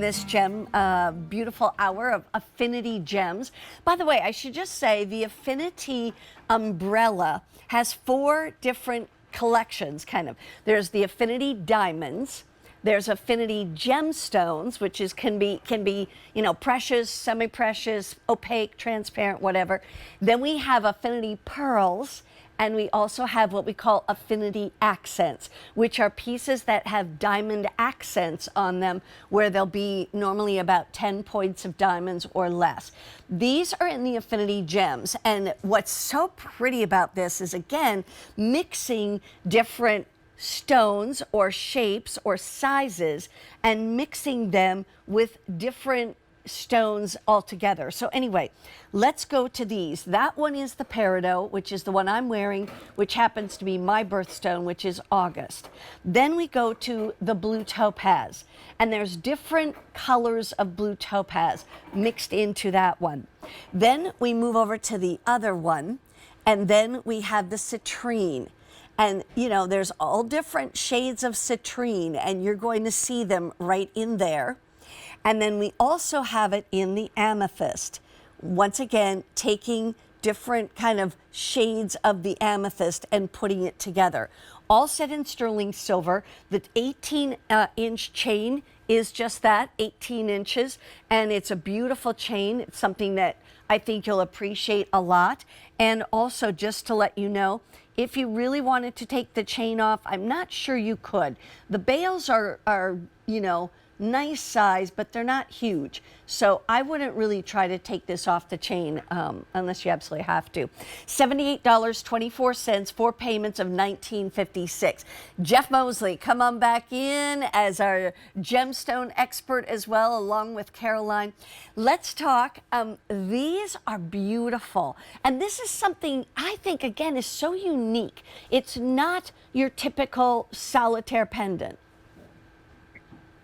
This gem, beautiful hour of Affinity gems. By the way, I should just say the Affinity umbrella has 4 different collections, kind of. There's the Affinity diamonds. There's Affinity gemstones, which can be precious, semi-precious, opaque, transparent, whatever. Then we have Affinity pearls. And we also have what we call Affinity accents, which are pieces that have diamond accents on them, where there'll be normally about 10 points of diamonds or less. These are in the Affinity gems. And what's so pretty about this is, again, mixing different stones or shapes or sizes and mixing them with different stones altogether. So anyway, let's go to these. That one is the Peridot, which is the one I'm wearing, which happens to be my birthstone, which is August. Then we go to the blue topaz, and there's different colors of blue topaz mixed into that one. Then we move over to the other one, and then we have the citrine. And, there's all different shades of citrine, and you're going to see them right in there. And then we also have it in the amethyst. Once again, taking different kind of shades of the amethyst and putting it together. All set in sterling silver. The 18-inch chain is just that, 18 inches. And it's a beautiful chain. It's something that I think you'll appreciate a lot. And also, just to let you know, if you really wanted to take the chain off, I'm not sure you could. The bales are nice size, but they're not huge. So I wouldn't really try to take this off the chain unless you absolutely have to. $78.24, 4 payments of $19.56. Jeff Mosley, come on back in as our gemstone expert as well, along with Caroline. Let's talk. These are beautiful. And this is something I think, again, is so unique. It's not your typical solitaire pendant.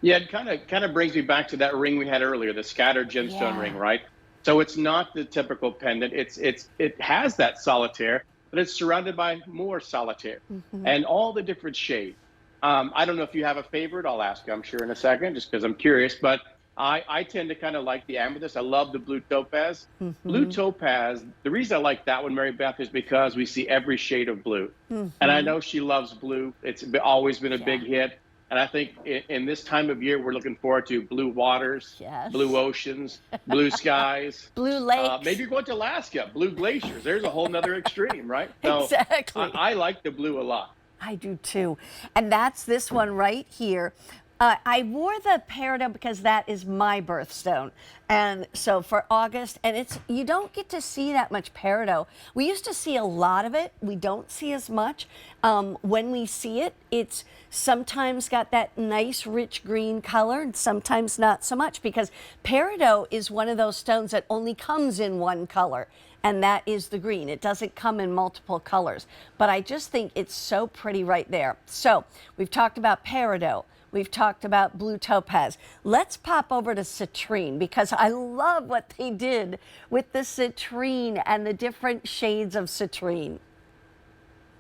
Yeah, it kind of brings me back to that ring we had earlier, the scattered gemstone ring, right? So it's not the typical pendant. It has that solitaire, but it's surrounded by more solitaire and all the different shades. I don't know if you have a favorite. I'll ask you, I'm sure, in a second, just because I'm curious. But I tend to kind of like the amethyst. I love the blue topaz. Blue topaz, the reason I like that one, Mary Beth, is because we see every shade of blue. And I know she loves blue. It's always been a big hit. And I think in this time of year, we're looking forward to blue waters, blue oceans, blue skies, blue lakes. Maybe you're going to Alaska, blue glaciers. There's a whole nother extreme, right? So exactly. I like the blue a lot. I do too. And that's this one right here. I wore the Peridot because that is my birthstone. And so for August, and you don't get to see that much Peridot. We used to see a lot of it. We don't see as much. When we see it, it's sometimes got that nice rich green color and sometimes not so much, because Peridot is one of those stones that only comes in one color. And that is the green. It doesn't come in multiple colors. But I just think it's so pretty right there. So we've talked about Peridot. We've talked about blue topaz. Let's pop over to citrine, because I love what they did with the citrine and the different shades of citrine.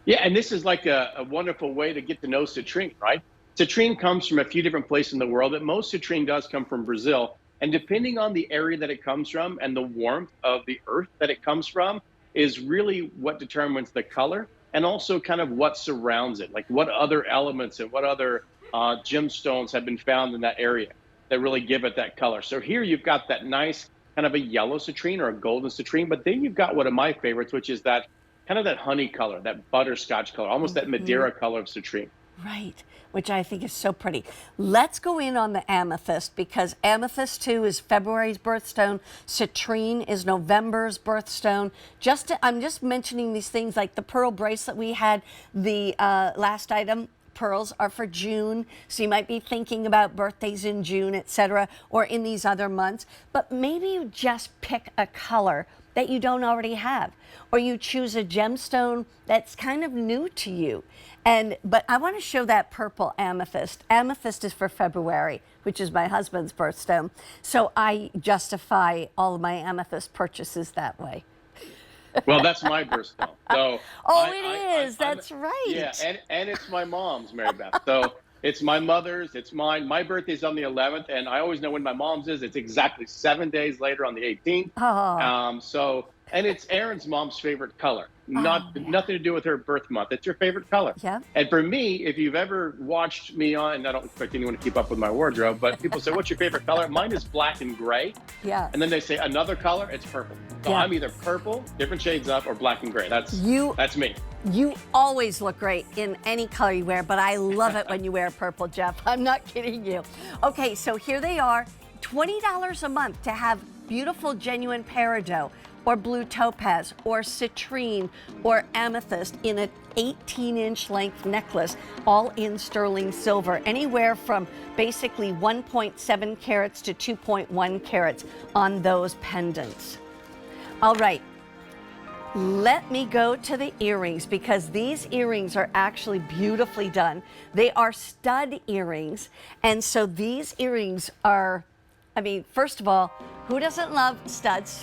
Yeah, and this is like a wonderful way to get to know citrine, right? Citrine comes from a few different places in the world, but most citrine does come from Brazil. And depending on the area that it comes from and the warmth of the earth that it comes from is really what determines the color, and also kind of what surrounds it, like what other elements and what other gemstones have been found in that area that really give it that color. So here you've got that nice kind of a yellow citrine or a golden citrine, but then you've got one of my favorites, which is that kind of that honey color, that butterscotch color, almost that Madeira color of citrine. Right, which I think is so pretty. Let's go in on the amethyst, because amethyst too is February's birthstone. Citrine is November's birthstone. I'm just mentioning these things like the pearl bracelet we had, the last item. Pearls are for June, so you might be thinking about birthdays in June, etc., or in these other months. But maybe you just pick a color that you don't already have, or you choose a gemstone that's kind of new to you. But I want to show that purple amethyst. Amethyst is for February, which is my husband's birthstone. So I justify all of my amethyst purchases that way. Well, that's my birthstone. So it is. That's right. Yeah, and it's my mom's, Mary Beth. So It's my mother's, it's mine. My birthday's on the 11th, and I always know when my mom's is. It's exactly 7 days later on the 18th. Oh, And it's Erin's mom's favorite color. oh, yeah. Nothing to do with her birth month. It's your favorite color. Yeah. And for me, if you've ever watched me on, and I don't expect anyone to keep up with my wardrobe, but people say, "What's your favorite color?" Mine is black and gray. Yeah. And then they say another color, it's purple. So Yeah. I'm either purple, different shades up, or black and gray. That's me. You always look great in any color you wear, but I love it when you wear purple, Jeff. I'm not kidding you. Okay, so here they are, $20 a month to have beautiful, genuine peridot, or blue topaz, or citrine, or amethyst in an 18-inch length necklace, all in sterling silver, anywhere from basically 1.7 carats to 2.1 carats on those pendants. All right, let me go to the earrings, because these earrings are actually beautifully done. They are stud earrings, and so these earrings are, I mean, first of all, who doesn't love studs?